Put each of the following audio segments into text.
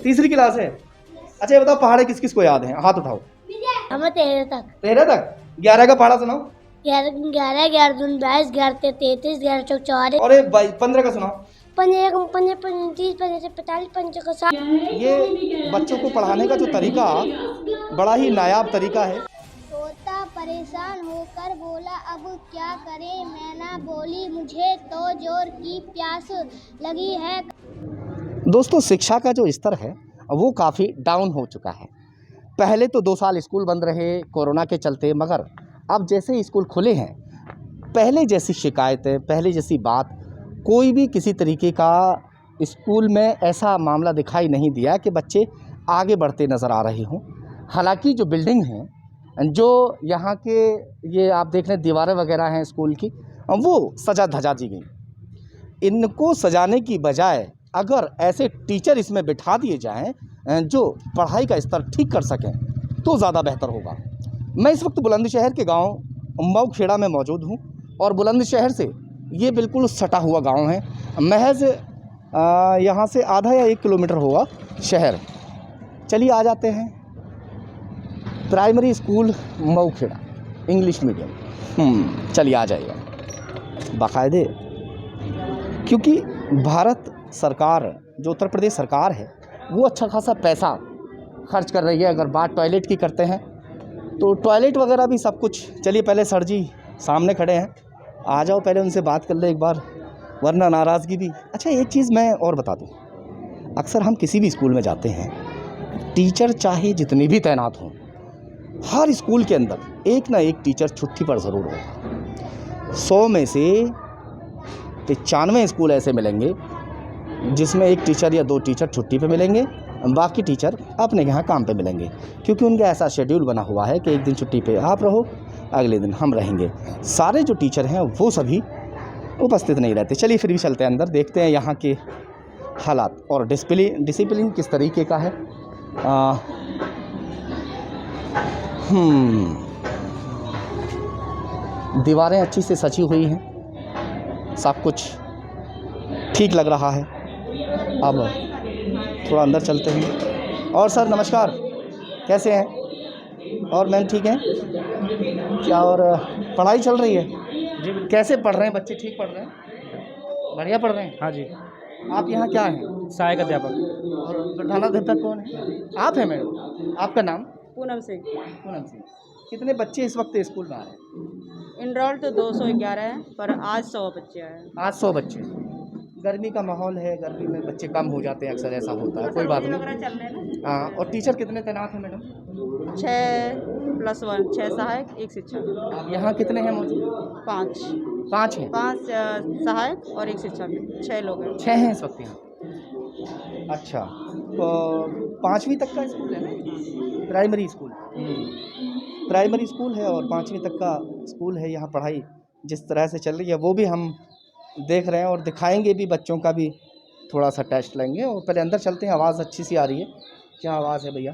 तीसरी क्लास है। अच्छा ये बताओ पहाड़े किस किस को याद है, हाथ उठाओ। हमें 13 तक। 13 तक। 11 का पहाड़ा सुनाओ। 11 11 दून 22 11 33 11 चौक 44 और 15 का सुनाओ। 15 15 30 15 45 15 का 60। ये बच्चों को पढ़ाने का जो तरीका बड़ा ही नायाब तरीका है। तोता परेशान होकर बोला अब क्या करें, मैना बोली मुझे तो जोर की प्यास लगी है। दोस्तों शिक्षा का जो स्तर है वो काफ़ी डाउन हो चुका है। पहले तो 2 साल स्कूल बंद रहे कोरोना के चलते, मगर अब जैसे ही स्कूल खुले हैं पहले जैसी शिकायतें, पहले जैसी बात, कोई भी किसी तरीके का स्कूल में ऐसा मामला दिखाई नहीं दिया कि बच्चे आगे बढ़ते नज़र आ रहे हों। हालांकि जो बिल्डिंग हैं, जो यहाँ के ये आप देख लें दीवारें वगैरह हैं स्कूल की, वो सजा धजा दी गई। इनको सजाने की बजाय अगर ऐसे टीचर इसमें बिठा दिए जाएं जो पढ़ाई का स्तर ठीक कर सकें तो ज़्यादा बेहतर होगा। मैं इस वक्त बुलंदशहर के गांव मऊखेड़ा में मौजूद हूं और बुलंदशहर से ये बिल्कुल सटा हुआ गांव है। महज यहाँ से आधा या 1 किलोमीटर होगा शहर। चलिए आ जाते हैं primary school Maukheda English medium. चलिए आ जाइएगा बाकायदे, क्योंकि भारत सरकार जो उत्तर प्रदेश सरकार है वो अच्छा खासा पैसा खर्च कर रही है। अगर बात टॉयलेट की करते हैं तो टॉयलेट वगैरह भी सब कुछ। चलिए पहले सर जी सामने खड़े हैं, आ जाओ पहले उनसे बात कर ले एक बार, वरना नाराज़गी भी। अच्छा एक चीज़ मैं और बता दूं, अक्सर हम किसी भी स्कूल में जाते हैं, टीचर चाहे जितने भी तैनात हों, हर स्कूल के अंदर एक ना एक टीचर छुट्टी पर ज़रूर होगा। 100 में से 95 स्कूल ऐसे मिलेंगे जिसमें एक टीचर या 2 टीचर छुट्टी पे मिलेंगे, बाकी टीचर अपने यहाँ काम पे मिलेंगे, क्योंकि उनका ऐसा शेड्यूल बना हुआ है कि एक दिन छुट्टी पे आप रहो, अगले दिन हम रहेंगे। सारे जो टीचर हैं वो सभी उपस्थित नहीं रहते। चलिए फिर भी चलते हैं अंदर, देखते हैं यहाँ के हालात और डिसिप्लिन किस तरीके का है। दीवारें अच्छी से सजी हुई हैं, सब कुछ ठीक लग रहा है। अब थोड़ा अंदर चलते हैं। और सर नमस्कार, कैसे हैं? और मैम ठीक हैं क्या? और पढ़ाई चल रही है जी? कैसे पढ़ रहे हैं बच्चे? ठीक पढ़ रहे हैं? बढ़िया पढ़ रहे हैं? हाँ जी। आप यहाँ क्या हैं? सहायक अध्यापक। और प्रधानाध्यापक कौन है? आप हैं मैडम? आपका नाम? पूनम सिंह। पूनम सिंह। कितने बच्चे इस वक्त स्कूल में आ रहे हैं? इनरोल तो 211 है, पर आज 100 बच्चे आए हैं। आज 100 बच्चे। गर्मी का माहौल है, गर्मी में बच्चे कम हो जाते हैं, अक्सर ऐसा होता है, कोई बात सर्दी नहीं। वगैरह चल रहे हैं ना। हाँ, और टीचर कितने तैनात हैं मैडम? 6+1 6 सहायक 1 शिक्षक। आप यहाँ कितने हैं मौजूद? 5 5 हैं। 5 सहायक और 1 शिक्षक, 6 लोग हैं। 6 हैं इस वक्त यहाँ। अच्छा, तो 5वीं तक का स्कूल है ना? Primary school. प्राइमरी स्कूल है और 5वीं तक का स्कूल है। यहाँ पढ़ाई जिस तरह से चल रही है वो भी हम देख रहे हैं और दिखाएंगे भी, बच्चों का भी थोड़ा सा टेस्ट लेंगे। और पहले अंदर चलते हैं। आवाज़ अच्छी सी आ रही है। क्या आवाज़ है भैया?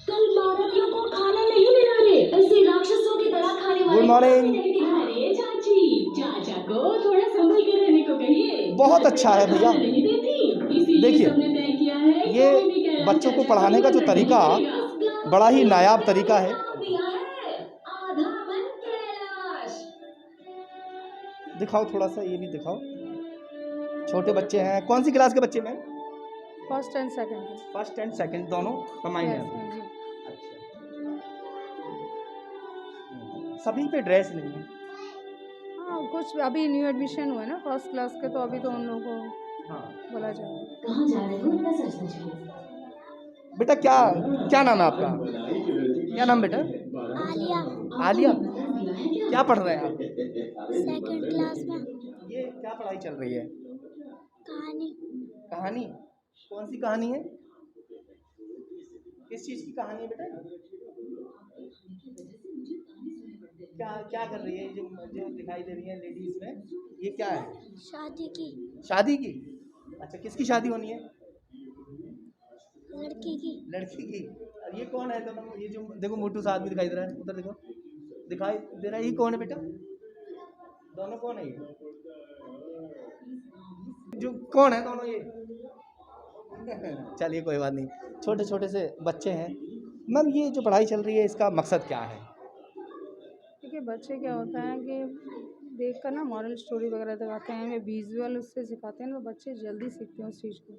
कल मानवियों को खाना नहीं मिला रे, ऐसे राक्षसों की तरह खाने वाले गुड मॉर्निंग। नहीं दिखा रे चाची, चाचा को थोड़ा संभल के रहने को कहिए। बहुत अच्छा है भैया। नहीं देती, इसीलिए देखिए, सबने तय किया है ये कोई भी कहना बच्चों को चाचा पढ़ाने का जो तरीका बड़ा ही नायाब तरीका है। दिया है आधा मन कैलाश। दिखाओ थोड़ा सा, ये भी दिखाओ। छोटे बच्चे हैं। कौन सी क्लास के बच्चे में? First and second. First and second दोनों कंबाइंड हैं। जी। सभी पे ड्रेस नहीं है। हाँ, कुछ अभी न्यू एडमिशन हुआ है ना फर्स्ट क्लास के, तो अभी तो उन लोगों को हाँ बोला जाएगा। कहाँ जा रहे हो इतना सच सच में? बेटा, क्या क्या नाम है आपका? क्या नाम बेटा? आलिया। आलिया। क्या पढ़ रहे हैं आप? 2nd क्लास में। ये क्या पढ़ाई चल रही है? कहानी। कहानी? कौन सी कहानी है? किस चीज़ की कहानी है बेटा? क्या क्या कर रही है जो जो दिखाई दे रही है लेडीज में? ये क्या है? शादी की। शादी की? अच्छा, किसकी शादी होनी है? लड़की की। लड़की की। और ये कौन है दोनों? ये जो देखो मोटू सा आदमी दिखाई दे रहा है, उधर देखो, दिखाई दे रहा है। ये कौन है बेटा? दोनों कौन है? ये जो कौन है दोनों? ये चलिए कोई बात नहीं, छोटे छोटे से बच्चे हैं। मैम ये जो पढ़ाई चल रही है इसका मकसद क्या है? देखिए बच्चे क्या होता है कि देख कर ना मॉरल स्टोरी वगैरह दिखाते हैं, या विजुअल उससे सिखाते हैं, तो बच्चे जल्दी सीखते हैं उस चीज़ को।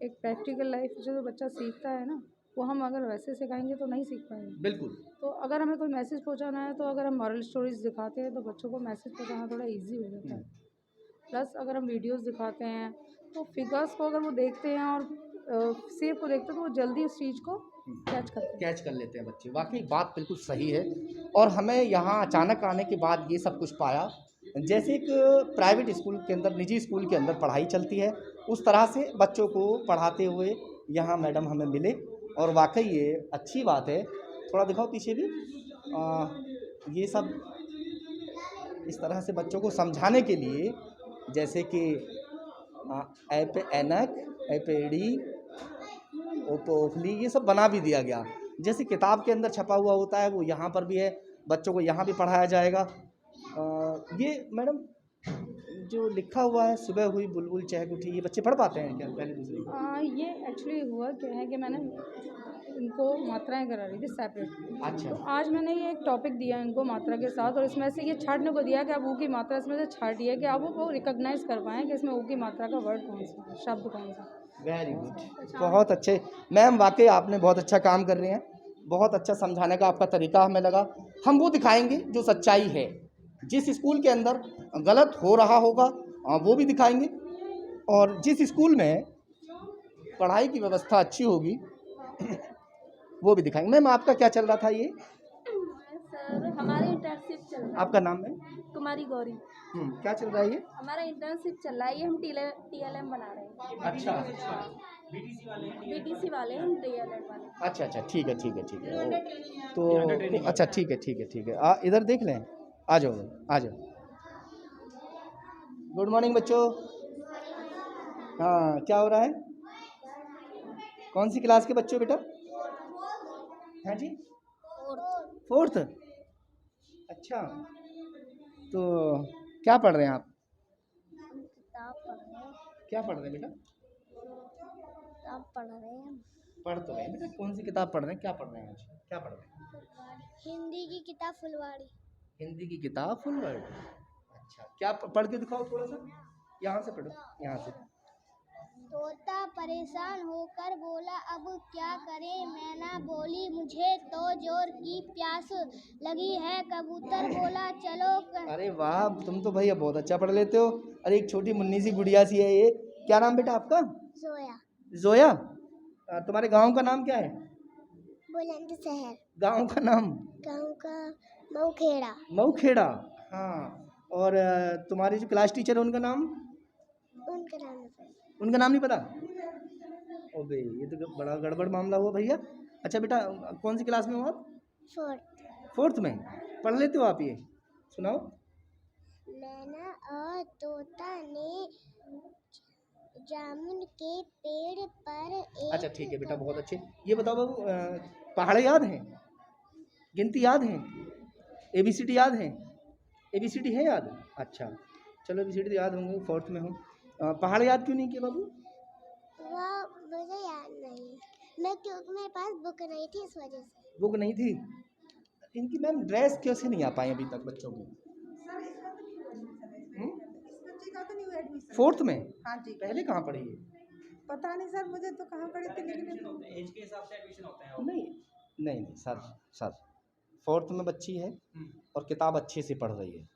एक प्रैक्टिकल लाइफ जो बच्चा सीखता है ना, वो हम अगर वैसे सिखाएंगे तो नहीं सीख पाएंगे। बिल्कुल। तो अगर हमें कोई मैसेज पहुंचाना है, तो अगर हम मॉरल स्टोरीज दिखाते हैं तो बच्चों को मैसेज पहुंचाना थोड़ा इजी हो जाता है। प्लस अगर हम वीडियोस दिखाते हैं तो फिगर्स को अगर वो देखते हैं और शेप को देखते हैं, तो वो जल्दी उस चीज़ को कैच कर लेते हैं बच्चे। वाकई बात बिल्कुल सही है। और हमें यहाँ अचानक आने के बाद ये सब कुछ पाया, जैसे एक प्राइवेट स्कूल के अंदर, निजी स्कूल के अंदर पढ़ाई चलती है, उस तरह से बच्चों को पढ़ाते हुए यहाँ मैडम हमें मिले, और वाकई ये अच्छी बात है। थोड़ा दिखाओ पीछे भी। ये सब इस तरह से बच्चों को समझाने के लिए, जैसे कि ऐप ऐनक, ऐपेडी, ओपोफली, ये सब बना भी दिया गया। जैसे किताब के अंदर छपा हुआ होता है वो यहाँ पर भी है, बच्चों को यहाँ भी पढ़ाया जाएगा। ये मैडम जो लिखा हुआ है, सुबह हुई बुलबुल चहक उठी, ये बच्चे पढ़ पाते हैं क्या पहले दूसरे? ये एक्चुअली हुआ क्या है कि मैंने इनको मात्राएं करा रही थी सेपरेट। अच्छा। तो आज मैंने ये एक टॉपिक दिया इनको मात्रा के साथ, और इसमें से ये छाँटने को दिया कि आप ऊ की मात्रा इसमें से छाटिए, कि आप वो रिकॉग्नाइज कर पाएँ कि इसमें ऊ की मात्रा का वर्ड कौन सा है, शब्द कौन सा। वेरी गुड, बहुत अच्छे मैम, वाकई आपने बहुत अच्छा काम कर रहे हैं। बहुत अच्छा समझाने का आपका तरीका हमें लगा। हम वो दिखाएंगे जो सच्चाई है। जिस स्कूल के अंदर गलत हो रहा होगा वो भी दिखाएंगे, और जिस स्कूल में पढ़ाई की व्यवस्था अच्छी होगी वो भी दिखाएंगे। मैम आपका क्या चल रहा था ये? सर हमारा इंटर्नशिप चल रहा है। आपका नाम है? कुमारी गौरी। क्या चल रहा है ये? हमारा इंटर्नशिप चल रहा है, ये हम TLM बना रहे हैं। अच्छा BTC वाले हम DLM वाले। अच्छा, ठीक है ठीक है ठीक है। तो अच्छा ठीक है ठीक है ठीक है। इधर देख लें, आ जाओ आ जाओ। गुड मॉर्निंग बच्चों। हाँ, क्या हो रहा है? कौन सी क्लास के बच्चों बेटा? हैं जी? फोर्थ। अच्छा, तो क्या पढ़ रहे हैं आप? किताब पढ़ रहे हैं। क्या पढ़ रहे हैं बेटा? किताब पढ़ रहे हैं। पढ़ तो रहे हैं बेटा, कौन सी किताब पढ़ रहे हैं? क्या पढ़ रहे हैं आज? क्या पढ़ रहे हैं? हिंदी की किताब फुलवाड़ी। हिंदी की किताब फुल वर्ड। अच्छा, क्या पढ़ के दिखाओ थोड़ा सा। यहाँ से पढ़ो, यहाँ से। तोता परेशान होकर बोला अब क्या करें, मैना बोली मुझे तो जोर की प्यास लगी है। कबूतर बोला चलो अरे वाह, तुम तो भैया बहुत अच्छा पढ़ लेते हो। अरे एक छोटी मुन्नी सी गुड़िया सी है ये। क्या नाम बेटा आपका? जोया। जोया। तुम्हारे गांव का नाम क्या है? बुलंदशहर। गांव का नाम? गांव का मऊखेड़ा। मऊखेड़ा। हाँ, और तुम्हारे जो क्लास टीचर है उनका नाम? उनका नाम नहीं पता। उनका नाम नहीं पता? ओबे, ये तो बड़ा गड़बड़ मामला हुआ भैया। अच्छा बेटा, कौन सी क्लास में हो आप? फोर्थ में। पढ़ लेते हो आप ये? सुनाओ। मैना और तोता ने जामुन के पेड़ पर एक अच्छा ठीक है बेटा, बहुत अच्छे। ये बताओ बाबू, पहाड़ याद हैं? गिनती याद है? ABCD याद है? ABCD है याद? अच्छा चलो, ABCD याद होंगे, फोर्थ में हो। पहाड़ याद क्यों नहीं किया बाबू? वो मुझे याद नहीं, मैं क्योंकि मेरे पास बुक नहीं थी इस वजह से। बुक नहीं थी? इनकी मैम ड्रेस कैसे नहीं आ पाई अभी तक बच्चों की? फोर्थ में? हाँ जी। पहले कहाँ पढ़ी है? पता नहीं सर, मुझे तो कहाँ पढ़ी थी, लेकिन एज के हिसाब से एडमिशन होते हैं। नहीं नहीं नहीं सर फोर्थ में बच्ची है और किताब अच्छे से पढ़ रही है।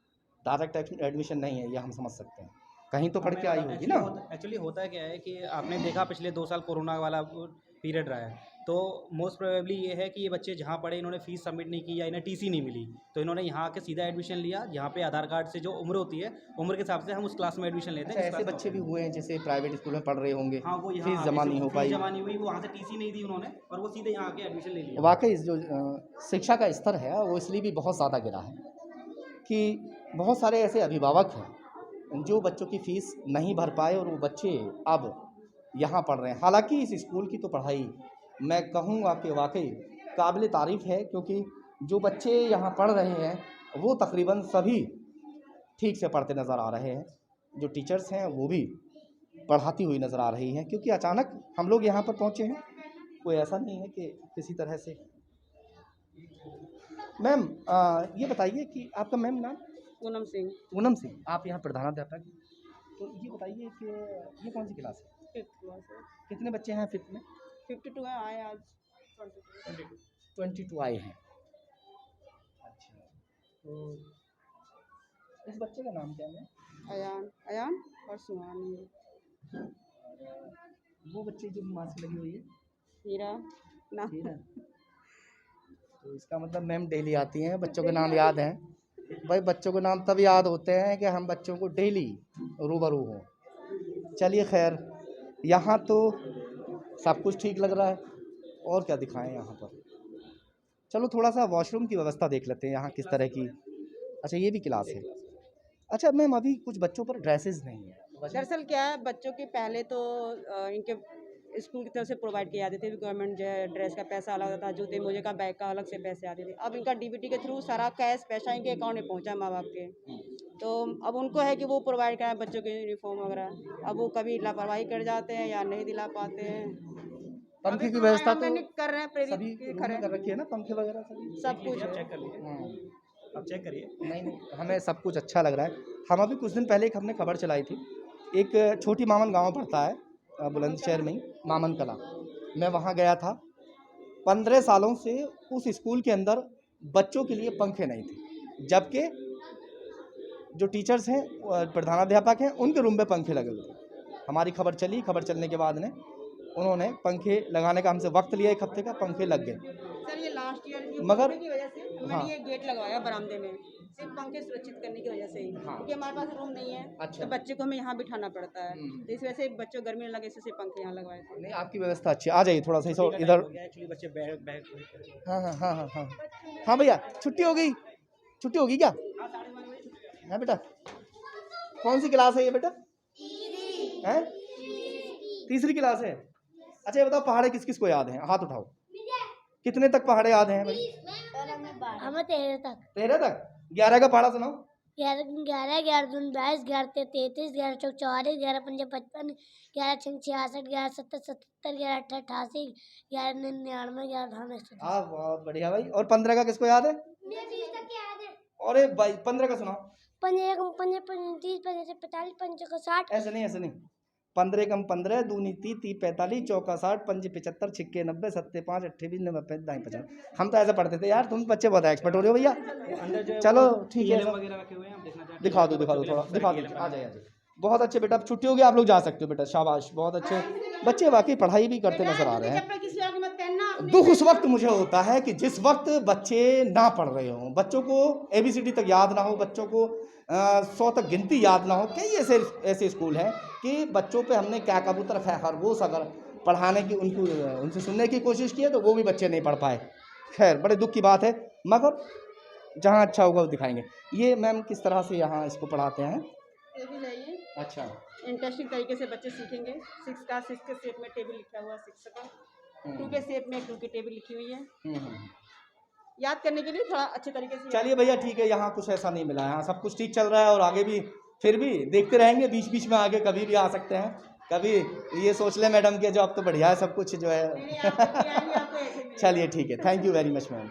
डायरेक्ट एडमिशन नहीं है, ये हम समझ सकते हैं। कहीं तो पढ़ के आई होगी ना। एक्चुअली होता क्या है कि आपने देखा पिछले 2 साल कोरोना वाला पीरियड रहा है, तो मोस्ट प्रोबेबली ये है कि ये बच्चे जहाँ पढ़े इन्होंने फीस सबमिट नहीं की या इन्हें TC नहीं मिली, तो इन्होंने यहाँ आके सीधा एडमिशन लिया। यहाँ पे आधार कार्ड से जो उम्र होती है, उम्र के हिसाब से हम उस क्लास में एडमिशन लेते हैं। ऐसे बच्चे भी हुए हैं जैसे प्राइवेट स्कूल में पढ़ रहे होंगे, हाँ, वो फीस जमा नहीं हो पाई, जमा नहीं हुई, वो वहाँ से TC नहीं दी उन्होंने और वो सीधे यहाँ आके एडमिशन ले लिया। वाकई जो शिक्षा का स्तर है वो इसलिए भी बहुत ज़्यादा गिरा है कि बहुत सारे ऐसे अभिभावक हैं जो बच्चों की फ़ीस नहीं भर पाए और वो बच्चे अब यहाँ पढ़ रहे हैं। हालांकि इस स्कूल की तो पढ़ाई मैं कहूँगा कि वाकई काबिल तारीफ़ है, क्योंकि जो बच्चे यहाँ पढ़ रहे हैं वो तकरीबन सभी ठीक से पढ़ते नज़र आ रहे हैं। जो टीचर्स हैं वो भी पढ़ाती हुई नज़र आ रही हैं, क्योंकि अचानक हम लोग यहाँ पर पहुँचे हैं। कोई ऐसा नहीं है कि किसी तरह से। मैम ये बताइए कि आपका मैम नाम? पूनम सिंह। पूनम सिंह, आप यहाँ प्रधानाध्यापक। तो ये बताइए कि ये कौन सी क्लास है? 5th क्लास है। कितने बच्चे हैं 5th में? 52 है, आए आज 22 आए हैं। अच्छा, तो इस बच्चे का नाम क्या है? अयान और सुहानी है। वो बच्चे जो मास्क लगी हुई है? हीरा ना। हीरा। तो इसका मतलब मैम डेली आती हैं, बच्चों के नाम याद हैं। भाई बच्चों के नाम तब याद होते हैं कि हम बच्चों को डेली रूबरू हों। चलिए खैर, यहाँ तो सब कुछ ठीक लग रहा है, और क्या दिखाएं यहाँ पर। चलो थोड़ा सा वॉशरूम की व्यवस्था देख लेते हैं यहाँ किस तरह की। अच्छा, ये भी क्लास है। अच्छा मैम, अभी कुछ बच्चों पर ड्रेसेस नहीं है। दरअसल क्या है, बच्चों के पहले तो इनके स्कूल की तरफ से प्रोवाइड किए जाते थे, गवर्नमेंट जो है ड्रेस का पैसा अलग होता था, जूते मोजे का बैग का अलग से पैसे आते थे। अब इनका डीबीटी के थ्रू सारा कैश पैसा इनके अकाउंट में पहुंचा माँ बाप के, तो अब उनको है कि वो प्रोवाइड कराएं बच्चों के यूनिफॉर्म वगैरह। अब वो कभी लापरवाही कर जाते हैं या नहीं दिला पाते हैं। पंखे की व्यवस्था तो कर रहे हैं, सभी प्रेरित रूम में कर रखी है ना, पंखे वगैरह सभी। सब कुछ है। चेक कर लीजिए, आप चेक करिए। नहीं, हमें सब कुछ अच्छा लग रहा है। हम अभी कुछ दिन पहले एक हमने खबर चलाई थी, एक छोटी मामन गांव पड़ता है बुलंदशहर में ही, मामन कला। मैं वहां गया था। 15 सालों से उस स्कूल के अंदर बच्चों के लिए पंखे नहीं थे, जबकि जो टीचर्स हैं, प्रधानाध्यापक हैं, उनके रूम में पंखे लगे हुए थे। हमारी खबर चली, खबर चलने के बाद ने उन्होंने पंखे लगाने का हमसे वक्त लिया, 1 हफ्ते का, पंखे लग गए। सर ये लास्ट ईयर मगर की वजह से मैंने हाँ। ये गेट लगवाया बरामदे में, सिर्फ पंखे सुरक्षित करने की वजह से ही, हाँ। क्योंकि हमारे पास रूम नहीं है। अच्छा। तो बच्चे को हमें यहाँ बिठाना पड़ता है, तो इस वजह से बच्चों गर्मी न लगे, इससे पंखे यहाँ लगवाए थे। नहीं, आपकी व्यवस्था अच्छी है। आ जाइए थोड़ा सा इधर। एक्चुअली बच्चे बैग बैग हाँ हाँ हाँ हाँ हाँ हाँ भैया, छुट्टी हो गई? छुट्टी होगी क्या? हाँ बेटा, कौन सी क्लास है ये बेटा? हैं? तीसरी क्लास है। अच्छा ये बताओ, पहाड़े किस किस को याद हैं? हाथ उठाओ। कितने तक पहाड़े याद हैं भाई? हमें 13 तक। 13 तक? 11 का पहाड़ा सुनाओ। 11 11 दून 22 11 33 11 चौक 44 11 पंजे 55 11 छः 66 11 7 77 11 8 88 11 99 11 98। हाँ बहुत बढ़िया भाई। और 15 का किसको याद है? अरे भाई 15 का सुनाओ। 15 कम 15 30 15 45 5 का 60। ऐसे नहीं, ऐसे नहीं। 15 कम 15 दूनी 30 30 45 चौका 60 पंजे 75 छिक्के 90 सत्ते 5 28 90 दाएं 50। हम तो ऐसे पढ़ते थे यार, तुम बच्चे बहुत एक्सपर्ट हो रहे हो भैया। अंदर जो चलो ठीक है, TLM वगैरह रखे हुए हैं, हम देखना चाहते हैं। दिखा दो थोड़ा, दिखा दो। आ जाइए, आ जाइए। बहुत अच्छे बेटा, अब छुट्टी होगी, आप लोग जा सकते हो बेटा। शाबाश, बहुत अच्छे बच्चे, वाकई पढ़ाई भी करते नजर आ रहे हैं। दुख उस वक्त मुझे होता है कि जिस वक्त बच्चे ना पढ़ रहे हों, बच्चों को ABCD तक याद ना हो, बच्चों को 100 तक गिनती याद ना हो। कई ऐसे स्कूल हैं कि बच्चों पे हमने क्या कबूतर खरगोश अगर पढ़ाने की उनसे सुनने की कोशिश की है, तो वो भी बच्चे नहीं पढ़ पाए। खैर, बड़े दुख की बात है, मगर जहाँ अच्छा होगा वो दिखाएंगे। ये मैम किस तरह से यहाँ इसको पढ़ाते हैं? टेबल है ये, अच्छा, इंटरेस्टिंग तरीके से बच्चे सीखेंगे। 6 के शेप में टेबल लिखा हुआ है, 6 का। 2 के शेप में 2 की टेबल लिखी हुई है। याद करने के लिए थोड़ा अच्छे तरीके से। चलिए भैया ठीक है, यहाँ कुछ ऐसा नहीं मिला, यहाँ सब कुछ ठीक चल रहा है, और आगे भी फिर भी देखते रहेंगे। बीच बीच में आगे कभी भी आ सकते हैं, कभी ये सोच ले मैडम के जॉब तो बढ़िया है, सब कुछ जो है। चलिए ठीक है, thank you very much ma'am.